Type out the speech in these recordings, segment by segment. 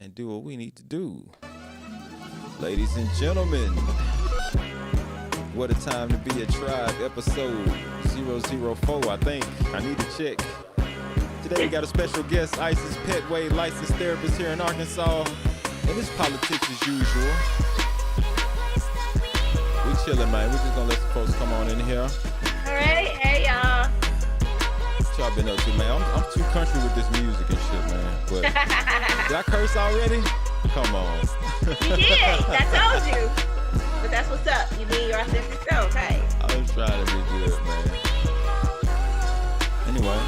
and do what we need to do. Ladies and gentlemen, what a time to be a tribe, episode 004, I think. I need to check. Today we got a special guest, Isis Petway, licensed therapist here in Arkansas. And it's politics as usual. We chilling, man. We just gonna let some folks come on in here. All right, hey y'all. What y'all been up to, man? I'm too country with this music and shit, man. But did I curse already? Come on. You did. I told you. But that's what's up. You mean your authentic self, hey? I was trying to be good, man. Anyway,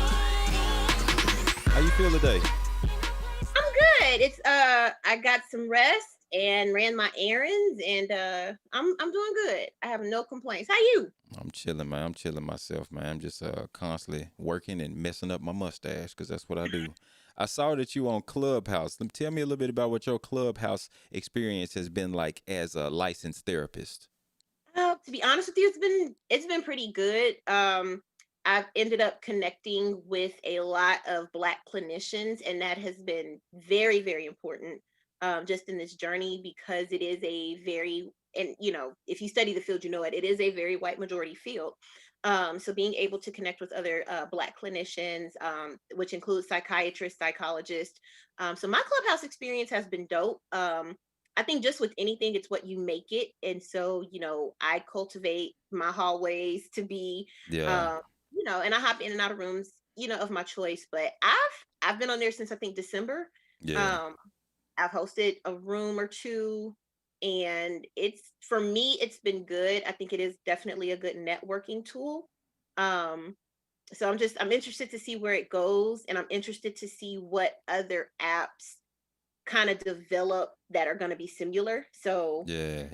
how you feel today? I'm good. It's I got some rest and ran my errands, and I'm doing good. I have no complaints. How you? I'm chilling, man. I'm chilling myself, man. I'm just constantly working and messing up my mustache because that's what I do. I saw that you on Clubhouse. Tell me a little bit about what your Clubhouse experience has been like as a licensed therapist. To be honest with you, it's been pretty good. I've ended up connecting with a lot of Black clinicians, and that has been very, very important just in this journey, because it is a very, and if you study the field, it is a very white majority field. So being able to connect with other Black clinicians, which includes psychiatrists, psychologists. So my Clubhouse experience has been dope. I think just with anything, it's what you make it. And so, I cultivate my hallways to be, Yeah. and I hop in and out of rooms, of my choice. But I've been on there since I think December. Yeah. I've hosted a room or two, and for me, it's been good. I think it is definitely a good networking tool. So I'm interested to see where it goes, and I'm interested to see what other apps kind of develop that are going to be similar. So Yeah.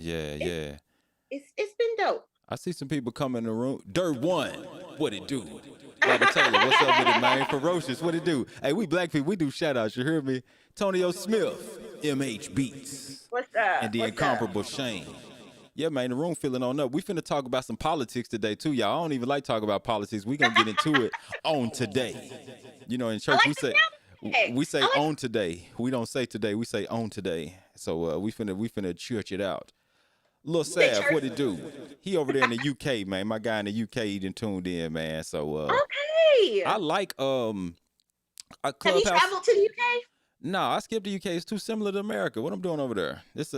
it's been dope. I see some people come in the room. Dirt One, what it do? Robert Taylor, what's up with it, man? Ferocious, what it do? Hey, we Black people, we do shout outs, you hear me? Tonio Smith, MH Beats. What's up? And the incomparable Shane. Yeah, man, the room filling on up. We finna talk about some politics today, too, y'all. I don't even like talk about politics. We gonna get into it on today. In church, we say on today. We don't say today, we say on today. So we finna church it out. Lil Sav, what it do? He over there in the UK, man. My guy in the UK, he done tuned in, man. So okay. I like Have you traveled to the UK? No, I skipped the UK. It's too similar to America. What I'm doing over there? It's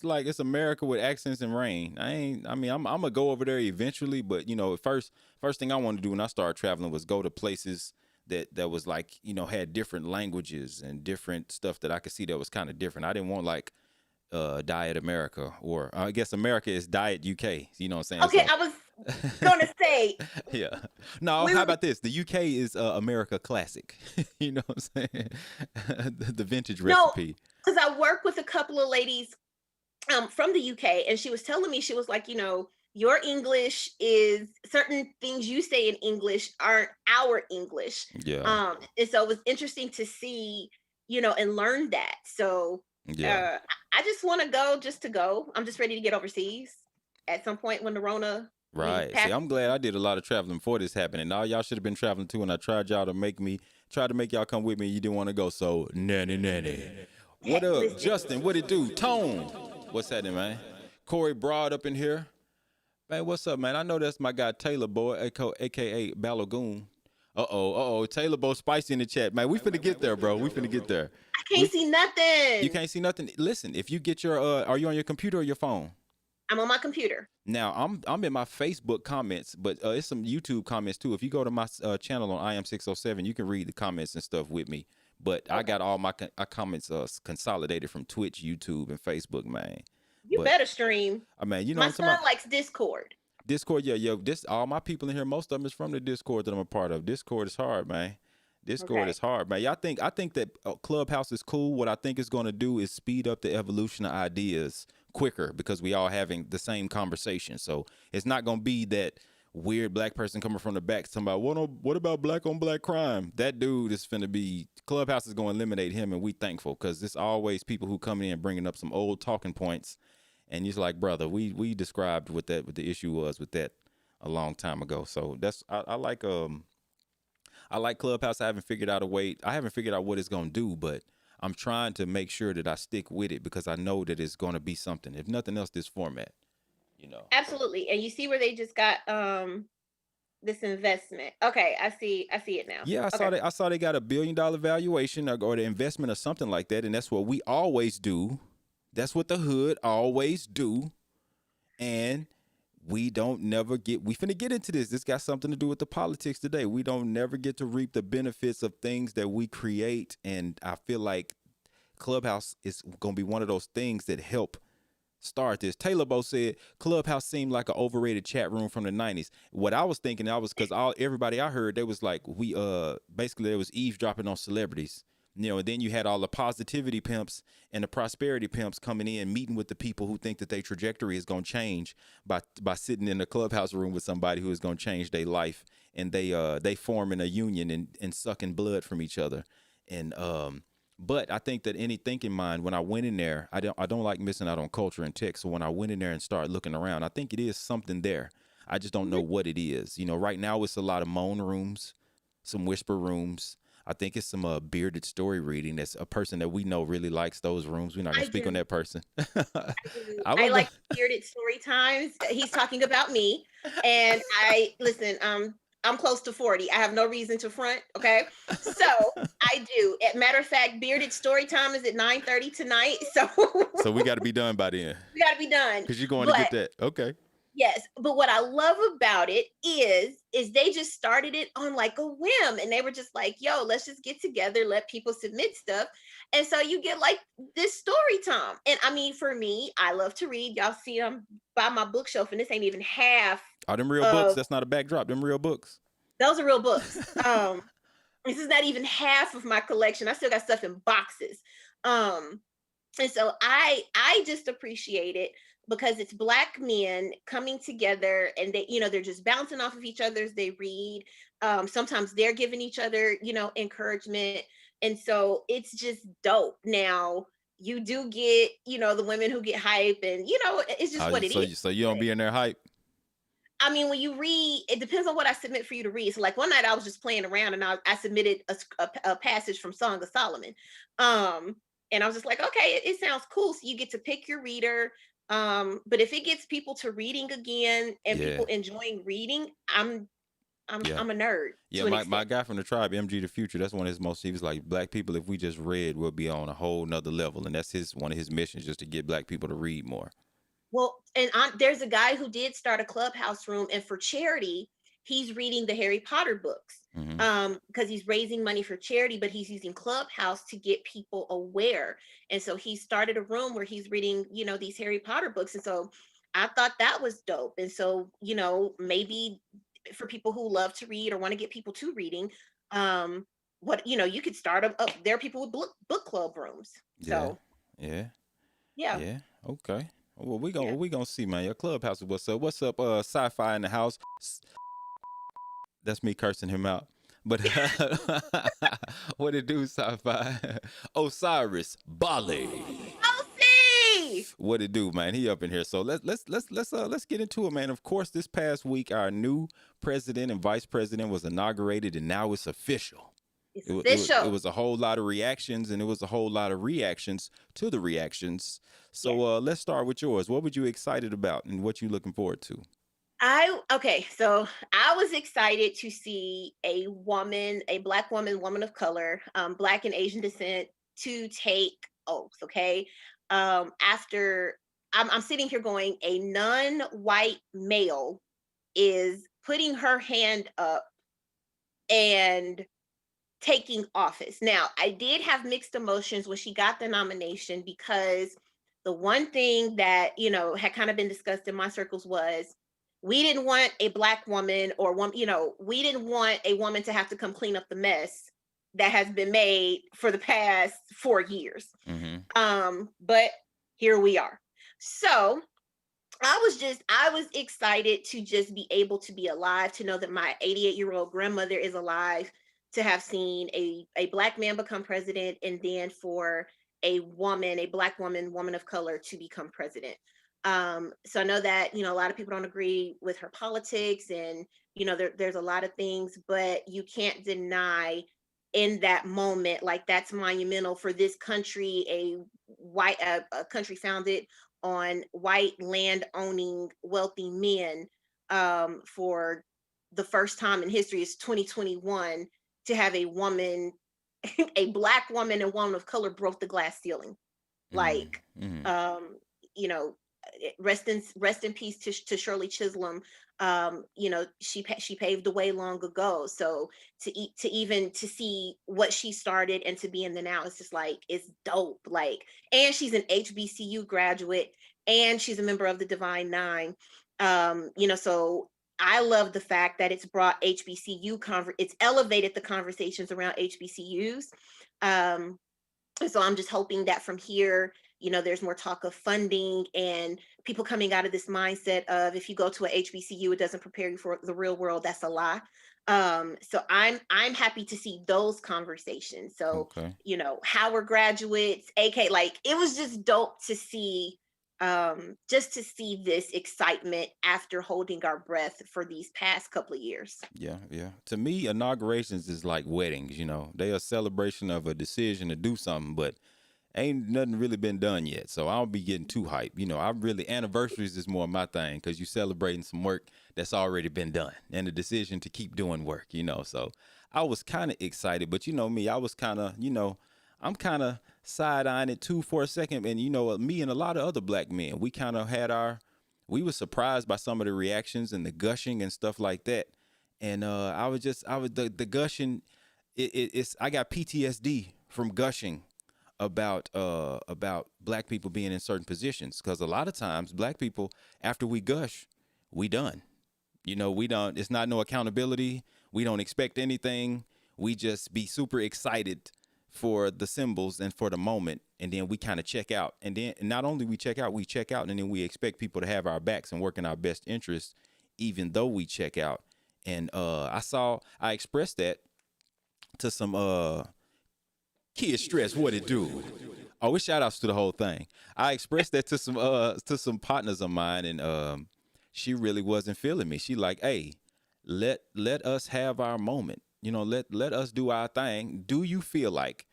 like it's America with accents and rain. I'm gonna go over there eventually, but first thing I wanted to do when I started traveling was go to places that was like, had different languages and different stuff that I could see that was kind of different. I didn't want like Diet America, or I guess America is Diet UK. You know what I'm saying? Okay, so, I was gonna say. Yeah. No, how about this? The UK is America Classic. You know what I'm saying? the vintage recipe. Because I work with a couple of ladies from the UK, and she was telling me, she was like, your English is, certain things you say in English aren't our English. Yeah. And so it was interesting to see, and learn that. So yeah. I just want to go just to go. I'm just ready to get overseas at some point when the Rona. Right. See, I'm glad I did a lot of traveling before this happened, and all y'all should have been traveling too. And I tried y'all to make y'all come with me. You didn't want to go, so nanny. What up, Justin? What it do? Tone. What's happening, man? Corey Broad up in here. Man, what's up, man? I know that's my guy Taylor Boy, aka Balagoon. Taylor Boy Spicy in the chat, man. We finna get there, bro. We finna get there. I can't see nothing. You can't see nothing. Listen, if you get your, are you on your computer or your phone? I'm on my computer. Now I'm in my Facebook comments, but it's some YouTube comments too. If you go to my channel on IM607, you can read the comments and stuff with me. But okay. I got all my comments consolidated from Twitch, YouTube, and Facebook, man. You better stream. I mean, my son likes Discord. Discord, yeah. All my people in here, most of them is from the Discord that I'm a part of. Discord is hard, man. Discord is hard, man. I think that Clubhouse is cool. What I think it's going to do is speed up the evolution of ideas quicker, because we all having the same conversation. So it's not going to be that weird Black person coming from the back talking about what about Black on Black crime. That dude is finna be, Clubhouse is going to eliminate him, and we thankful, because it's always people who come in bringing up some old talking points, and he's like, brother, we described what the issue was with that a long time ago. So that's I like Clubhouse. I haven't figured out what it's gonna do, but I'm trying to make sure that I stick with it because I know that it's going to be something. If nothing else, this format, you know. Absolutely. And you see where they just got this investment. Okay, I see it now. Yeah, Okay. I saw they got $1 billion valuation or the investment or something like that, and that's what we always do. That's what the hood always do, and we don't never get. We finna get into this. This got something to do with the politics today. We don't never get to reap the benefits of things that we create, and I feel like Clubhouse is gonna be one of those things that help start this. Taylor Bo said Clubhouse seemed like an overrated chat room from the 90s. What I was thinking, I was because everybody I heard, they was like, we basically there was eavesdropping on celebrities. You know, and then you had all the positivity pimps and the prosperity pimps coming in, meeting with the people who think that their trajectory is gonna change by sitting in a clubhouse room with somebody who is gonna change their life, and they forming a union and sucking blood from each other. And but I think that any thinking mind, when I went in there, I don't like missing out on culture and tech. So when I went in there and started looking around, I think it is something there. I just don't know Mhm. what it is. You know, right now it's a lot of moan rooms, some whisper rooms. I think it's some bearded story reading. That's a person that we know really likes those rooms. We're not gonna I speak on do. that person. I do. I I don't know. like spirited story times. He's talking about me. And I listen, I'm close to 40. I have no reason to front. Okay. So I do. Matter of fact, bearded story time is at 9:30 tonight. So So we got to be done by then, we gotta be done. because you're going to But get that. Okay. yes, but what I love about it is they just started it on like a whim, and they were just like, "Yo, let's just get together, let people submit stuff." And so you get like this story time. And I mean, for me, I love to read. Y'all see I'm by my bookshelf, and this ain't even half Are them real books? of That's not a backdrop. Them real books. those are real books. This is not even half of my collection. I still got stuff in boxes. Um, and so I just appreciate it because it's black men coming together, and they're just bouncing off of each other as they read. Sometimes they're giving each other encouragement, and so it's just dope. Now you do get the women who get hype, and it's just what it is. So you don't be in there hype. I mean, when you read, it depends on what I submit for you to read. So, like one night, I was just playing around, and I submitted a passage from Song of Solomon, um, and I was just like, okay, it sounds cool. So you get to pick your reader, but if it gets people to reading again and Yeah. people enjoying reading, I'm I'm Yeah. I'm a nerd Yeah, to an my extent. guy from the tribe, MG the Future, that's one of his most. He was like, black people, if we just read, we'll be on a whole nother level, and that's his one of his missions, just to get black people to read more. Well, and there's a guy who did start a clubhouse room, and for charity, he's reading the Harry Potter books. Hmm. Because he's raising money for charity, but he's using Clubhouse to get people aware. And so he started a room where he's reading, these Harry Potter books. And so I thought that was dope. And so, maybe for people who love to read or want to get people to reading, what you could start up. There are people with book club rooms. Yeah, So yeah, yeah, yeah. Okay. Well, yeah. we gonna see, man. Your clubhouse is what's up. What's up? Sci-fi in the house. That's me cursing him out. But what it do, sci-fi? Osiris Bali. I'll see. What it do, man? He up in here. So let's get into it, man. Of course, this past week our new president and vice president was inaugurated, and now it's official. It's It official. was a whole lot of reactions, and it was a whole lot of reactions to the reactions. Yes. So let's start with yours. What were you excited about, and what you looking forward to? Okay, so I was excited to see a woman, a black woman, woman of color, black and Asian descent, to take oath. Okay, after I'm sitting here going, a non-white male is putting her hand up and taking office. Now, I did have mixed emotions when she got the nomination, because the one thing that, had kind of been discussed in my circles was we didn't want a black woman, or one, we didn't want a woman to have to come clean up the mess that has been made for the past 4 years. Mm-hmm. But here we are. So I was excited to just be able to be alive, to know that my 88-year-old grandmother is alive, to have seen a black man become president, and then for a woman, a black woman, woman of color, to become president. So I know that, a lot of people don't agree with her politics, and there's a lot of things, but you can't deny in that moment, like that's monumental for this country, a country founded on white land owning wealthy men, for the first time in history is 2021 to have a woman, a black woman and woman of color broke the glass ceiling. Mm, Like, mm, um, you know, rest in peace to Shirley Chisholm. She paved the way long ago. So to even to see what she started and to be in the now, it's just like it's dope. Like, and she's an HBCU graduate, and she's a member of the Divine Nine. So I love the fact that it's brought it's elevated the conversations around HBCUs. Um, and so I'm just hoping that from here, there's more talk of funding and people coming out of this mindset of if you go to a HBCU, it doesn't prepare you for the real world. That's a lie. So I'm happy to see those conversations. So, okay. Howard graduates, AK, like it was just dope to see, just to see this excitement after holding our breath for these past couple of years. Yeah, yeah. To me, inaugurations is like weddings. They a celebration of a decision to do something, but ain't nothing really been done yet. So I don't be getting too hyped. I really anniversaries is more my thing because you celebrating some work that's already been done and the decision to keep doing work. So I was kind of excited, but me, I was kind of I'm kind of side eyeing it too for a second. And me and a lot of other black men, we kind of had we were surprised by some of the reactions and the gushing and stuff like that. And I was the gushing. It's I got PTSD from gushing about black people being in certain positions because a lot of times black people after we gush, we done. We don't. It's not no accountability. We don't expect anything. We just be super excited for the symbols and for the moment, and then we kind of check out. And then not only we check out, and then we expect people to have our backs and work in our best interests, even though we check out. And I expressed that to some Kid Stress, what it do? Oh, it's shout outs to the whole thing. I expressed that to some partners of mine, and she really wasn't feeling me. She like, hey, let us have our moment. Let us do our thing. Do you feel like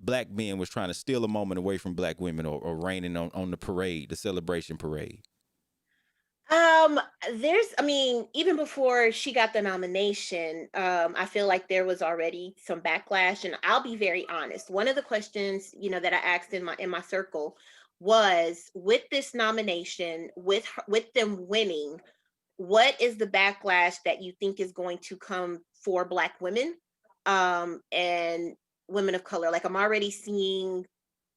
black men was trying to steal a moment away from black women or raining on the parade, the celebration parade? Um, I mean, even before she got the nomination, I feel like there was already some backlash. And I'll be very honest. One of the questions, that I asked in my circle was, with this nomination, with them winning, what is the backlash that you think is going to come for Black women, and women of color? Like, I'm already seeing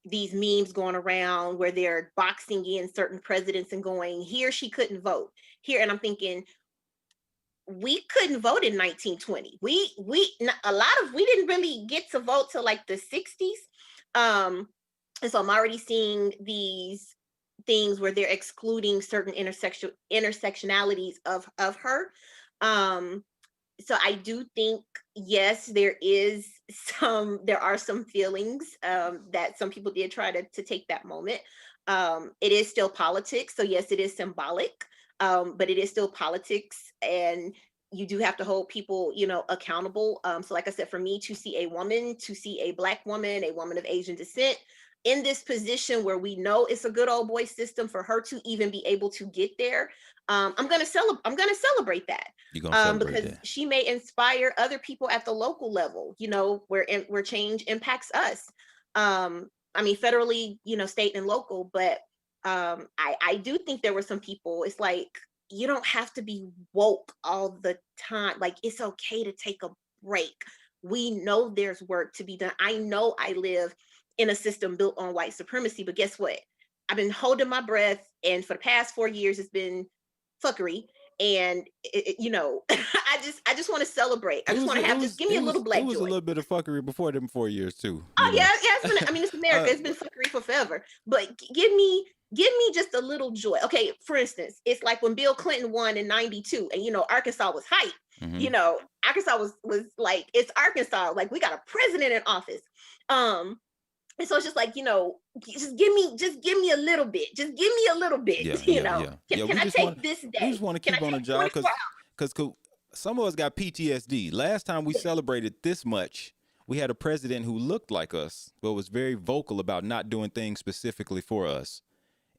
these memes going around where they're boxing in certain presidents and going, here she couldn't vote here, and I'm thinking, we couldn't vote in 1920. We didn't really get to vote till like the 60s. And so I'm already seeing these things where they're excluding certain intersectionalities of her. um so I do think, yes, there are some feelings, that some people did try to take that moment. It is still politics, so yes, it is symbolic, but it is still politics, and you do have to hold people, accountable. So like I said, for me to see a Black woman, a woman of Asian descent in this position where we know it's a good old boy system, for her to even be able to get there, I'm gonna celebrate that, You gonna celebrate because that? she may inspire other people at the local level, where change impacts us. I mean, federally, state and local, but I do think there were some people. It's like, you don't have to be woke all the time. Like, it's okay to take a break. We know there's work to be done. I know I live in a system built on white supremacy, but guess what? I've been holding my breath, and for the past 4 years, it's been fuckery. And I just want to celebrate. I It just was want to have, just give me a little it Black was a joy. little bit of fuckery before them 4 years too. Oh yeah, yeah. I mean, it's America. Uh, It's been fuckery for forever. But give me just a little joy. Okay, for instance, it's like when Bill Clinton won in '92, and Arkansas was hype. mhm. Arkansas was like, it's Arkansas. Like, we got a president in office. And so it's just like, just give me a little bit. Just give me a little bit. Yeah, yeah, yeah, yeah. Can I take this We day? just want to Can I keep on the take job 24 hours? because some of us got PTSD. Last time we celebrated this much, We had a president who looked like us, but was very vocal about not doing things specifically for us.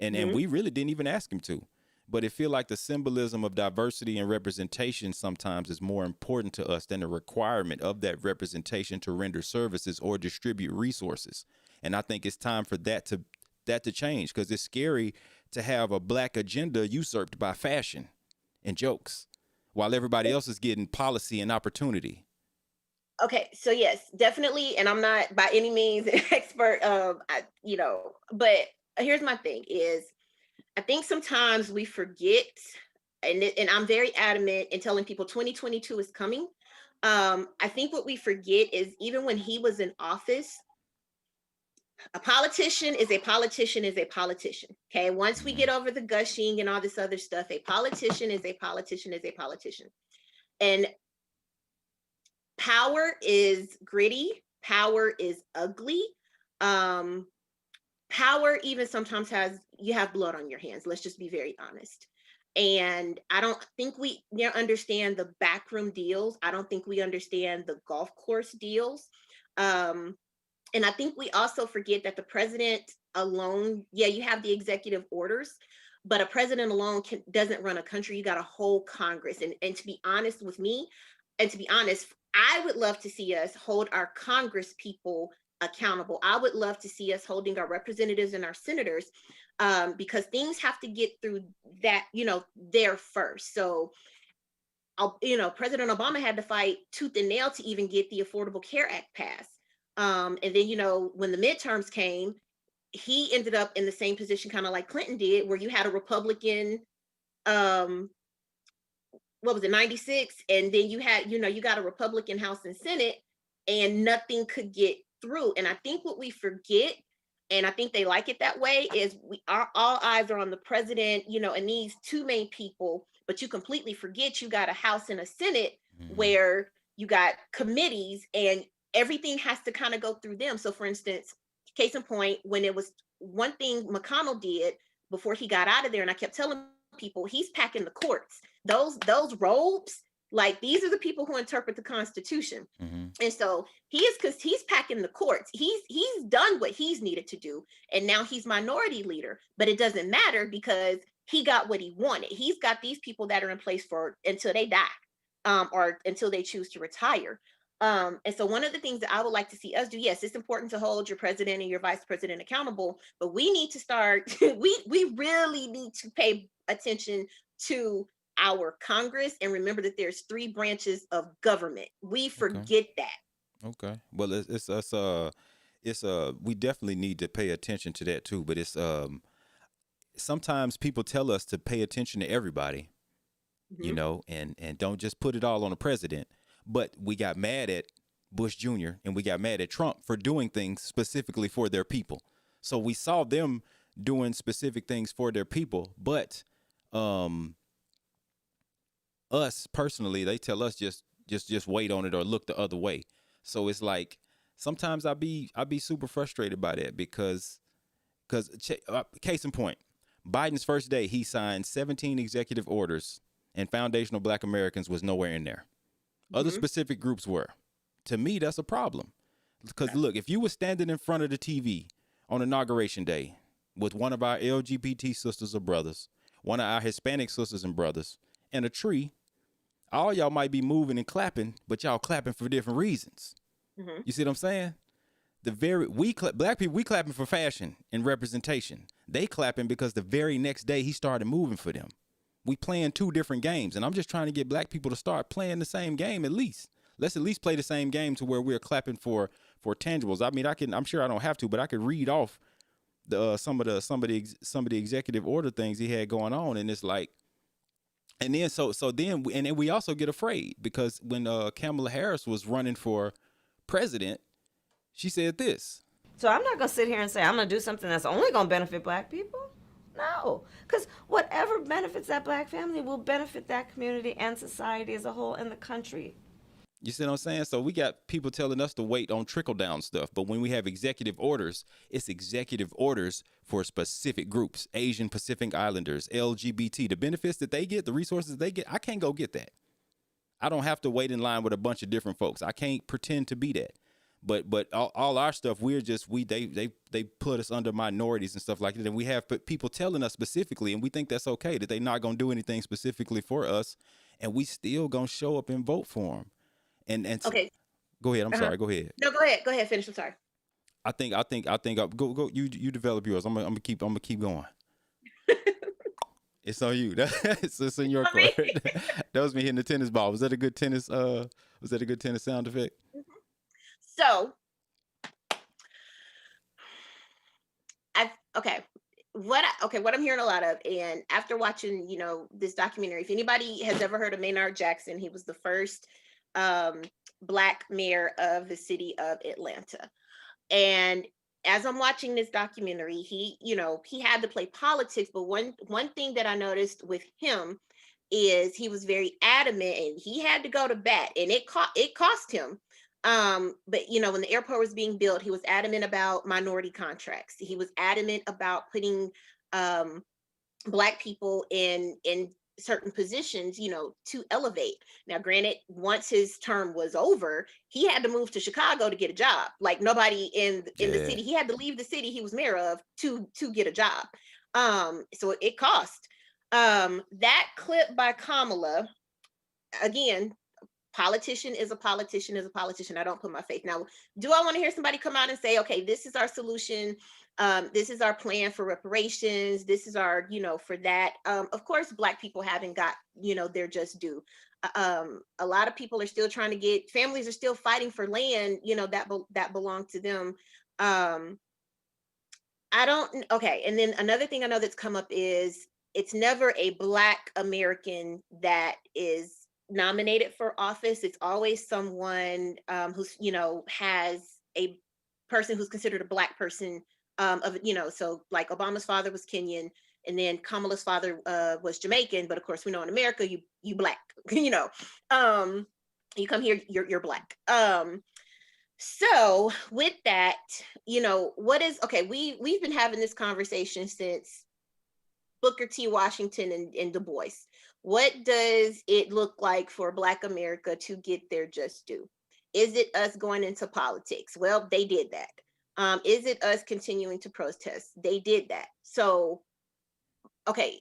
And Hmm. we really didn't even ask him to. But it feel like the symbolism of diversity and representation sometimes is more important to us than the requirement of that representation to render services or distribute resources. And I think it's time for that to change, because it's scary to have a black agenda usurped by fashion and jokes while everybody else is getting policy and opportunity. Okay, so yes, definitely, and I'm not by any means an expert. But here's my thing: is I think sometimes we forget, and I'm very adamant in telling people 2022 is coming. I think what we forget is even when he was in office, a politician is a politician is a politician. Okay, once we Mm-hmm. get over the gushing and all this other stuff, a politician is a politician is a politician, and power is gritty, power is ugly. um Power even sometimes has, you have blood on your hands, let's just be very honest. And I don't think we understand the backroom deals. I don't think we understand the golf course deals. um and I think we also forget that the president alone, yeah, you have the executive orders, but a president alone doesn't run a country. You got a whole Congress. And to be honest with me, and to be honest, I would love to see us hold our Congress people accountable. I would love to see us holding our representatives and our senators, because things have to get through that, there first. So, President Obama had to fight tooth and nail to even get the Affordable Care Act passed. And then, when the midterms came, he ended up in the same position, kind of like Clinton did, where you had a Republican, um, what was it, 96? And then you got a Republican House and Senate, and nothing could get through. And I think what we forget, and I think they like it that way, is all eyes are on the president, and these two main people, but you completely forget you got a House and a Senate Mm-hmm. where you got committees and everything has to kind of go through them. So for instance, case in point, when it was one thing McConnell did before he got out of there, and I kept telling people, he's packing the courts. Those robes, like, these are the people who interpret the Constitution. Mm-hmm. And so because he's packing the courts. He's done what he's needed to do, and now he's minority leader. But it doesn't matter because he got what he wanted. He's got these people that are in place for until they die, or until they choose to retire. And so one of the things that I would like to see us do, yes, it's important to hold your president and your vice president accountable, but we need to start. We really need to pay attention to our Congress and remember that there's three branches of government. We Okay. forget that. Okay. Well, it's we definitely need to pay attention to that too. But it's sometimes people tell us to pay attention to everybody, Hmm. and don't just put it all on the president. But we got mad at Bush Jr. and we got mad at Trump for doing things specifically for their people. So we saw them doing specific things for their people, but um us personally, they tell us just wait on it or look the other way. So it's like sometimes I be super frustrated by that because case in point, Biden's first day he signed 17 executive orders, and foundational Black Americans was nowhere in there. Other Hmm. specific groups were. To me, that's a problem. Because look, if you were standing in front of the TV on inauguration day with one of our LGBT sisters or brothers, one of our Hispanic sisters and brothers, and a tree, all y'all might be moving and clapping, but y'all clapping for different reasons. Hmm. You see what I'm saying? Black people, we clapping for fashion and representation. They clapping because the very next day he started moving for them. We playing two different games, and I'm just trying to get black people to start playing the same game at least. Let's at least play the same game to where we're clapping for tangibles. I mean, I'm sure I don't have to, but I could read off the some of the executive order things he had going on, and it's like, and then and then we also get afraid because when Kamala Harris was running for president, she said this. So I'm not going to sit here and say I'm going to do something that's only going to benefit black people. No, because whatever benefits that black family will benefit that community and society as a whole and the country. You see what I'm saying? So we got people telling us to wait on trickle down stuff, but when we have executive orders, it's executive orders for specific groups: Asian Pacific Islanders, LGBT. The benefits that they get, the resources they get, I can't go get that. I don't have to wait in line with a bunch of different folks. I can't pretend to be that. But all our stuff, they put us under minorities and stuff like that, and we have people telling us specifically, and we think that's okay, that they're not gonna do anything specifically for us, and we still gonna show up and vote for them. And Okay. go ahead. I'm sorry. Go ahead. No, go ahead. Go ahead. Finish. I'm sorry. I think go. You develop yours. I'm gonna keep going. It's on you. It's in your court. That was me hitting the tennis ball. Was that a good tennis? Was that a good tennis sound effect? So, what I'm hearing a lot of, and after watching, this documentary, if anybody has ever heard of Maynard Jackson, he was the first Black mayor of the city of Atlanta. And as I'm watching this documentary, he had to play politics, but one thing that I noticed with him is he was very adamant, and he had to go to bat, and it cost him. But when the airport was being built, he was adamant about minority contracts. He was adamant about putting Black people in certain positions, to elevate. Now, granted, once his term was over, he had to move to Chicago to get a job. Like nobody in the city, he had to leave the city he was mayor of to get a job. So it cost. That clip by Kamala, again, politician is a politician is a politician. I don't put my faith. Now, do I want to hear somebody come out and say, okay, this is our solution, this is our plan for reparations, this is our, for that? Of course, Black people haven't got, their just due. A lot of people are still trying to get, families are still fighting for land, that belong to them. Okay. And then another thing I know that's come up is it's never a Black American that is nominated for office. It's always someone who's has a person who's considered a Black person, so like Obama's father was Kenyan, and then Kamala's father was Jamaican, but of course we know in America you Black. You come here, you're Black. So with that, what is, okay, we've been having this conversation since Booker T. Washington and Du Bois. What does it look like for Black America to get their just due? Is it us going into politics? Well, they did that. Is it us continuing to protest? They did that. So, okay,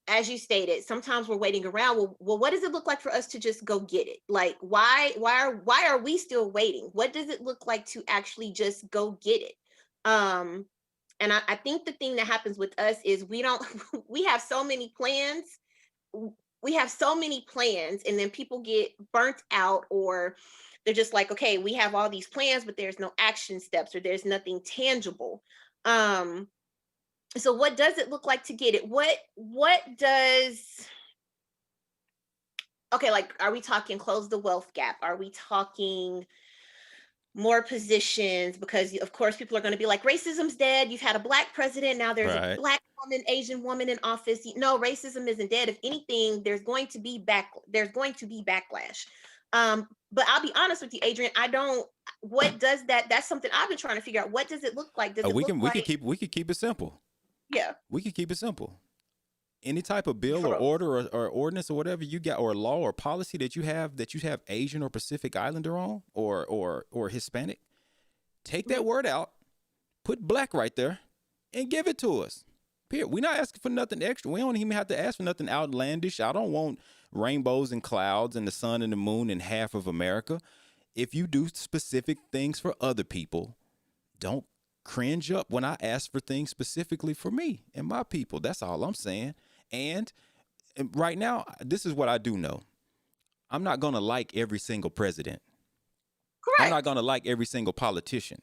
as you stated, sometimes we're waiting around. Well, what does it look like for us to just go get it? Like, why are we still waiting? What does it look like to actually just go get it? And I think the thing that happens with us is we have so many plans. We have so many plans, and then people get burnt out, or they're just like, okay, we have all these plans, but there's no action steps, or there's nothing tangible. So what does it look like to get it? Okay, like, are we talking close the wealth gap? Are we talking more positions? Because of course people are going to be like, racism's dead. You've had a Black president. Now there's a Black woman, Asian woman in office. No, racism isn't dead. If anything, there's going to be backlash. But I'll be honest with you, Adrian, what does that's something I've been trying to figure out. What does it look like? We could keep it simple. Yeah. We could keep it simple. Any type of bill or order or ordinance or whatever you got, or law or policy that you have Asian or Pacific Islander on, or Hispanic, take that word out, put Black right there, and give it to us. Period. We're not asking for nothing extra. We don't even have to ask for nothing outlandish. I don't want rainbows and clouds and the sun and the moon in half of America. If you do specific things for other people, don't cringe up when I ask for things specifically for me and my people. That's all I'm saying. And right now, this is what I do know. I'm not going to like every single president. Correct. I'm not going to like every single politician.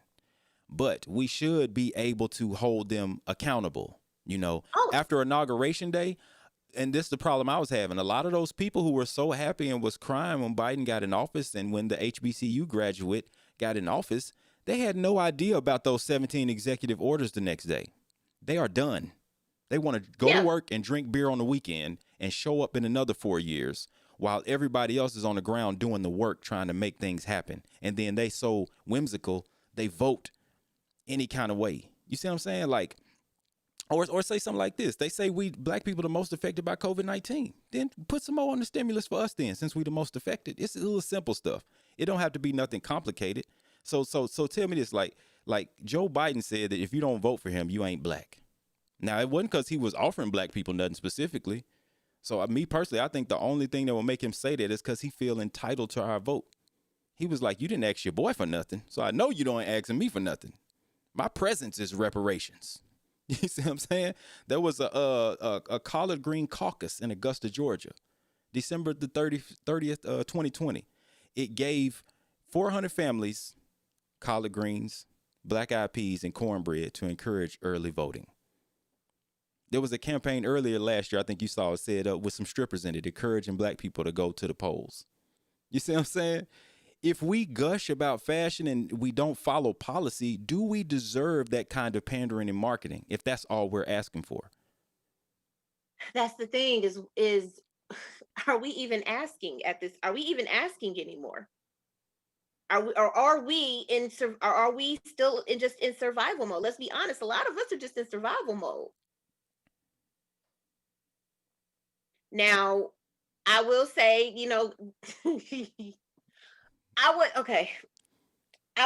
But we should be able to hold them accountable. After Inauguration Day, and this is the problem I was having. A lot of those people who were so happy and was crying when Biden got in office, and when the HBCU graduate got in office, they had no idea about those 17 executive orders the next day. They are done. They want to go to work and drink beer on the weekend and show up in another 4 years while everybody else is on the ground doing the work, trying to make things happen. And then they so whimsical, they vote any kind of way. You see what I'm saying? Like, or say something like this. They say we Black people are the most affected by COVID-19. Then put some more on the stimulus for us then, since we the most affected. It's a little simple stuff. It don't have to be nothing complicated. So tell me this, like Joe Biden said that if you don't vote for him, you ain't black. Now it wasn't because he was offering black people nothing specifically. So me personally, I think the only thing that will make him say that is because he feel entitled to our vote. He was like, you didn't ask your boy for nothing, so I know you don't asking me for nothing. My presence is reparations. You see what I'm saying? There was a collard green caucus in Augusta, Georgia, December the 30th, 2020. It gave 400 families collard greens, black eyed peas, and cornbread to encourage early voting. There was a campaign earlier last year, I think you saw it, set up with some strippers in it, encouraging black people to go to the polls. You see what I'm saying? If we gush about fashion and we don't follow policy, do we deserve that kind of pandering and marketing if that's all we're asking for? That's the thing is are we even asking at this? Are we even asking anymore? Are we are we still in just in survival mode? Let's be honest. A lot of us are just in survival mode. Now, I will say, I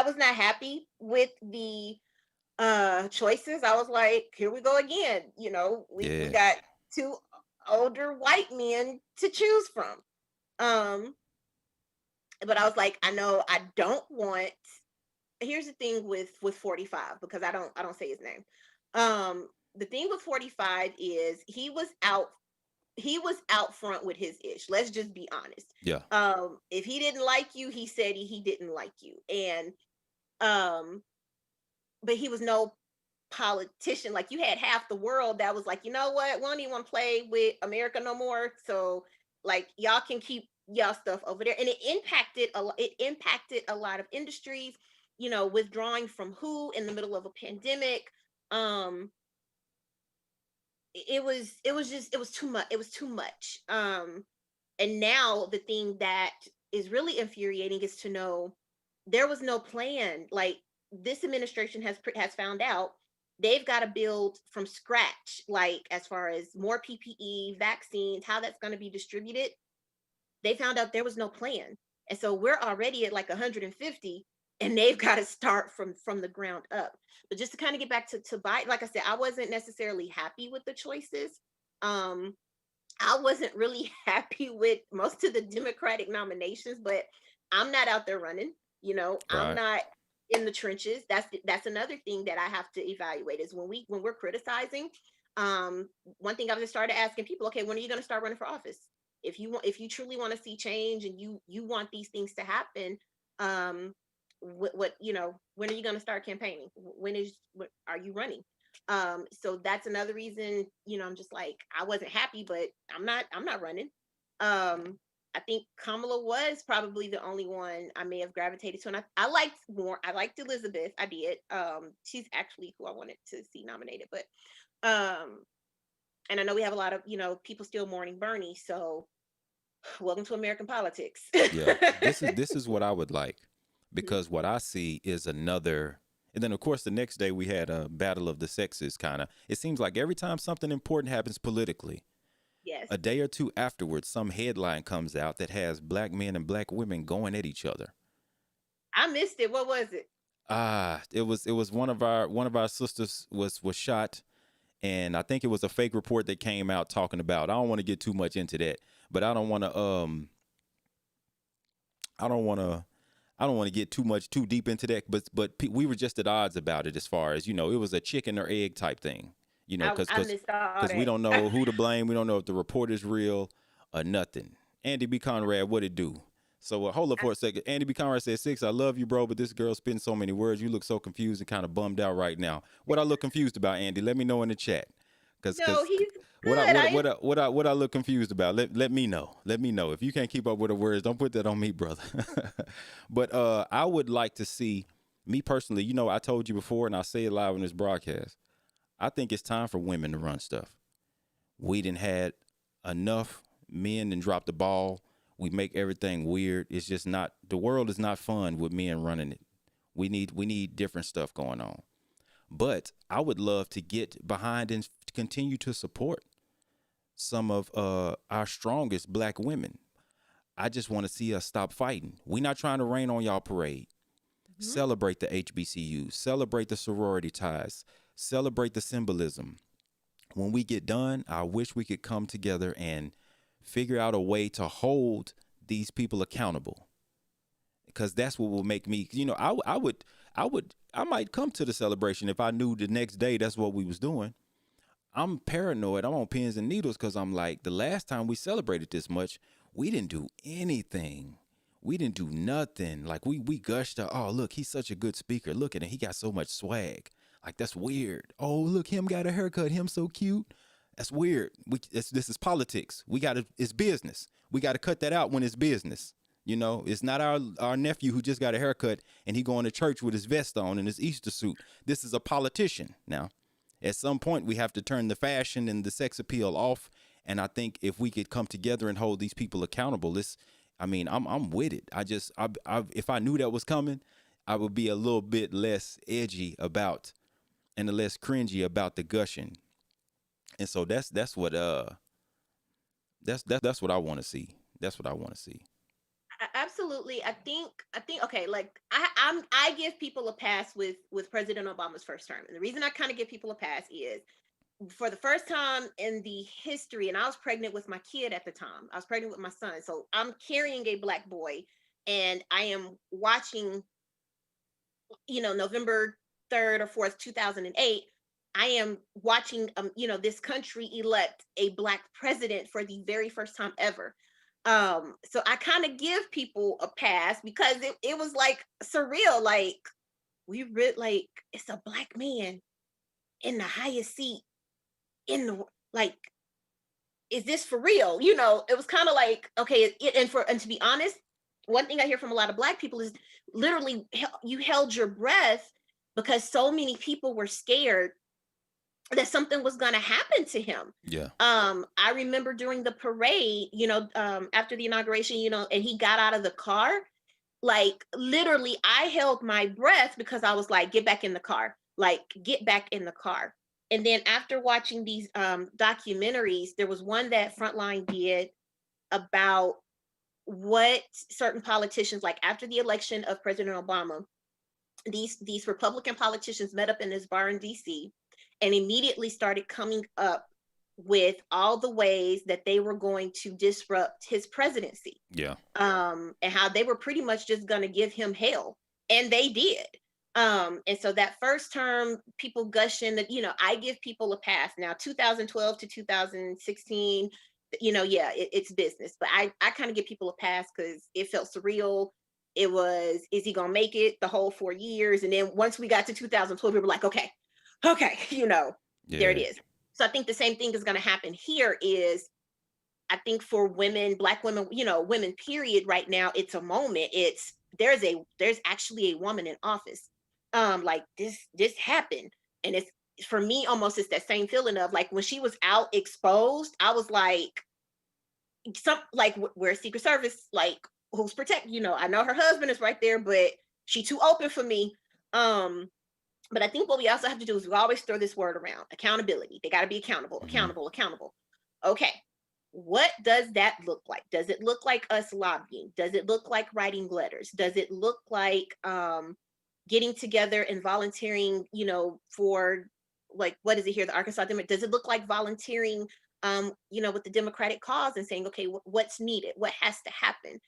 was not happy with the choices. I was like, here we go again. We got two older white men to choose from. But I was like, I know I don't want. Here's the thing with 45, because I don't say his name. The thing with 45 is he was out front with his ish. Let's just be honest. Yeah. If he didn't like you, he said he didn't like you. And but he was no politician. Like, you had half the world that was like, you know what, we don't even want to play with America no more. So like, y'all can keep y'all stuff over there. And it impacted a lot of industries, withdrawing from WHO in the middle of a pandemic. It was too much. It was too much. And now the thing that is really infuriating is to know there was no plan. Like, this administration has found out they've got to build from scratch, like, as far as more PPE, vaccines, how that's going to be distributed. They found out there was no plan. And so we're already at like 150, and they've got to start from the ground up. But just to kind of get back to Biden, like I said, I wasn't necessarily happy with the choices. I wasn't really happy with most of the Democratic nominations, but I'm not out there running. Right. I'm not in the trenches. That's another thing that I have to evaluate is when we're criticizing. One thing I've just started asking people, okay, when are you going to start running for office? If you truly want to see change and you want these things to happen, when are you going to start campaigning? When are you running? So that's another reason, I'm just like, I wasn't happy, but I'm not running. I think Kamala was probably the only one I may have gravitated to. And I liked Elizabeth. I did. She's actually who I wanted to see nominated, but, and I know we have a lot of, people still mourning Bernie. So welcome to American politics. Yeah. This is what I would like, because what I see is another. And then, of course, the next day we had a battle of the sexes, kind of. It seems like every time something important happens politically, yes, a day or two afterwards, some headline comes out that has black men and black women going at each other. I missed it. What was it? It was one of our sisters was shot, and I think it was a fake report that came out talking about. I don't want to get too much into that, but I don't want to get too deep into that, but we were just at odds about it, as far as, it was a chicken or egg type thing, because we don't know who to blame. We don't know if the report is real or nothing. Andy B. Conrad, what it do? So hold up for a second. Andy B. Conrad said, 6, I love you, bro, but this girl spitting so many words. You look so confused and kind of bummed out right now. What I look confused about, Andy? Let me know in the chat. He's good. What I look confused about? Let me know. Let me know. If you can't keep up with the words, don't put that on me, brother. But I would like to see, me personally, I told you before, and I say it live on this broadcast, I think it's time for women to run stuff. We done had enough men and drop the ball. We make everything weird. It's just not, the world is not fun with men running it. We need different stuff going on. But I would love to get behind and continue to support some of our strongest black women. I just want to see us stop fighting. We're not trying to rain on y'all parade. Celebrate the HBCUs, celebrate the sorority ties, celebrate the symbolism. When we get done, I wish we could come together and figure out a way to hold these people accountable, because that's what will make me, I might come to the celebration if I knew the next day that's what we was doing. I'm paranoid. I'm on pins and needles because I'm like, the last time we celebrated this much, we didn't do anything. We didn't do nothing. Like we gushed to, oh, look, he's such a good speaker. Look at him. He got so much swag. Like, that's weird. Oh, look, him got a haircut. Him so cute. That's weird. This is politics. It's business. We got to cut that out when it's business. It's not our nephew who just got a haircut and he going to church with his vest on and his Easter suit. This is a politician now. At some point, we have to turn the fashion and the sex appeal off. And I think if we could come together and hold these people accountable, I'm with it. If I knew that was coming, I would be a little bit less edgy about and less cringy about the gushing. And so that's what I want to see. That's what I want to see. Absolutely. I think okay, like I give people a pass with President Obama's first term. And the reason I kind of give people a pass is, for the first time in the history, and I was pregnant with my kid at the time. I was pregnant with my son. So I'm carrying a Black boy, and I am watching, November 3rd or 4th, 2008, I am watching, this country elect a Black president for the very first time ever. So I kind of give people a pass because it was like surreal. Like, it's a Black man in the highest seat in the, like, is this for real? It was kind of like, okay. And to be honest, one thing I hear from a lot of Black people is literally you held your breath because so many people were scared that something was going to happen to him. Yeah. I remember during the parade, after the inauguration, and he got out of the car, like literally I held my breath because I was like, get back in the car, like get back in the car. And then after watching these documentaries, there was one that Frontline did about what certain politicians, like after the election of President Obama, these Republican politicians met up in this bar in DC and immediately started coming up with all the ways that they were going to disrupt his presidency. Yeah. And how they were pretty much just going to give him hell. And they did. And so that first term, people gushing that, I give people a pass. Now, 2012 to 2016, it's business. But I kind of give people a pass because it felt surreal. It was, is he going to make it the whole 4 years? And then once we got to 2012, we were like, okay, there it is. So I think the same thing is going to happen here. Is I think for women, Black women, women period right now, it's a moment. There's actually a woman in office. Like this happened. And it's, for me, almost it's that same feeling of like when she was out exposed, I was like, where's Secret Service? Like, who's protect? I know her husband is right there, but she too open for me. But I think what we also have to do is we always throw this word around: accountability. They got to be accountable, accountable. Okay. What does that look like? Does it look like us lobbying? Does it look like writing letters? Does it look like getting together and volunteering, for like, what is it here? The Arkansas Democrat. Does it look like volunteering, with the Democratic cause and saying, okay, what's needed? What has to happen?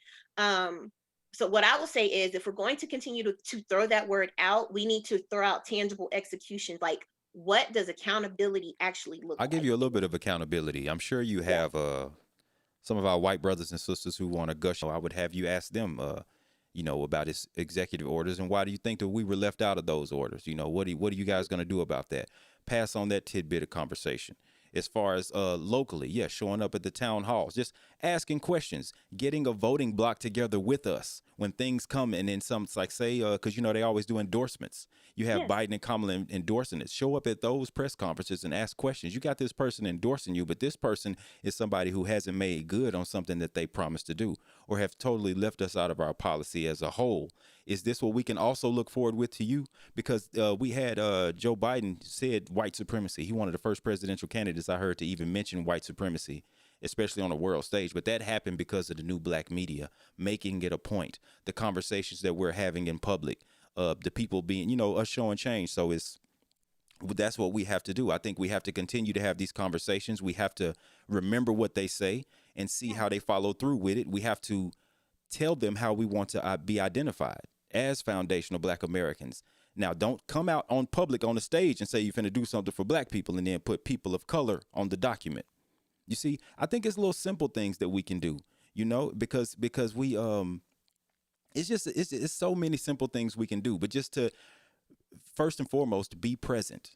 So what I will say is, if we're going to continue to throw that word out, we need to throw out tangible execution. Like, what does accountability actually look like? I'll give you a little bit of accountability. I'm sure you have some of our white brothers and sisters who want to gush. I would have you ask them, about his executive orders, and why do you think that we were left out of those orders? What are you guys going to do about that? Pass on that tidbit of conversation. As far as locally, showing up at the town halls, just asking questions, getting a voting block together with us when things come. And then some, like say, because they always do endorsements. You have Biden and Kamala endorsing it. Show up at those press conferences and ask questions. You got this person endorsing you, but this person is somebody who hasn't made good on something that they promised to do, or have totally left us out of our policy as a whole. Is this what we can also look forward with to you? Because we had Joe Biden said white supremacy. He one of the first presidential candidates I heard to even mention white supremacy, especially on the world stage. But that happened because of the new Black media making it a point. The conversations that we're having in public, the people being, you know, us showing change. So that's what we have to do. I think we have to continue to have these conversations. We have to remember what they say and see how they follow through with it. We have to tell them how we want to be identified as foundational Black Americans. Now, don't come out on public on the stage and say you're finna do something for Black people and then put people of color on the document. You see, I think it's little simple things that we can do, you know, because we it's so many simple things we can do, but just to first and foremost be present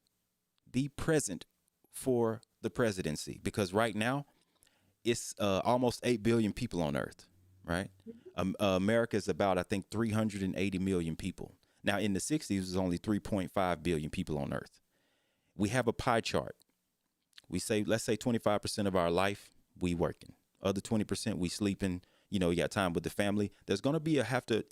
for the presidency, because right now it's almost 8 billion people on earth, right? America is about, I think, 380 million people. Now in the 60s it was only 3.5 billion people on earth. We have a pie chart. We say, let's say 25% of our life we working, other 20% we sleeping, you know, you got time with the family. There's going to be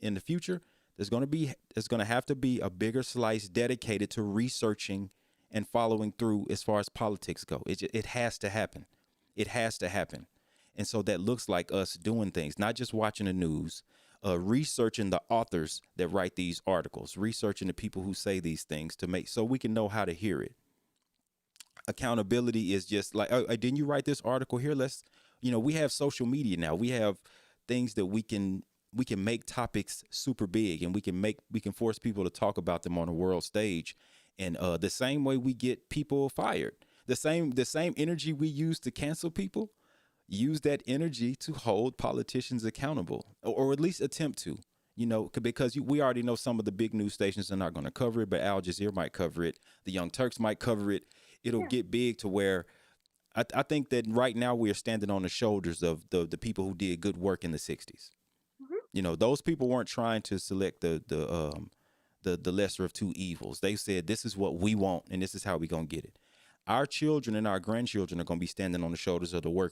in the future, there's going to have to be a bigger slice dedicated to researching and following through as far as politics go. It has to happen. It has to happen. And so that looks like us doing things, not just watching the news, researching the authors that write these articles, researching the people who say these things so we can know how to hear it. Accountability is just like, oh, didn't you write this article here? We have social media now. We have things that we can make topics super big, and we can force people to talk about them on a world stage. And the same way we get people fired, the same energy we use to cancel people, use that energy to hold politicians accountable, or at least attempt to, you know, because we already know some of the big news stations are not going to cover it, but Al Jazeera might cover it. The Young Turks might cover it. It'll get big to where I think that right now we are standing on the shoulders of the people who did good work in the 60s. You know, those people weren't trying to select the lesser of two evils. They said, this is what we want and this is how we're going to get it. Our children and our grandchildren are going to be standing on the shoulders of the work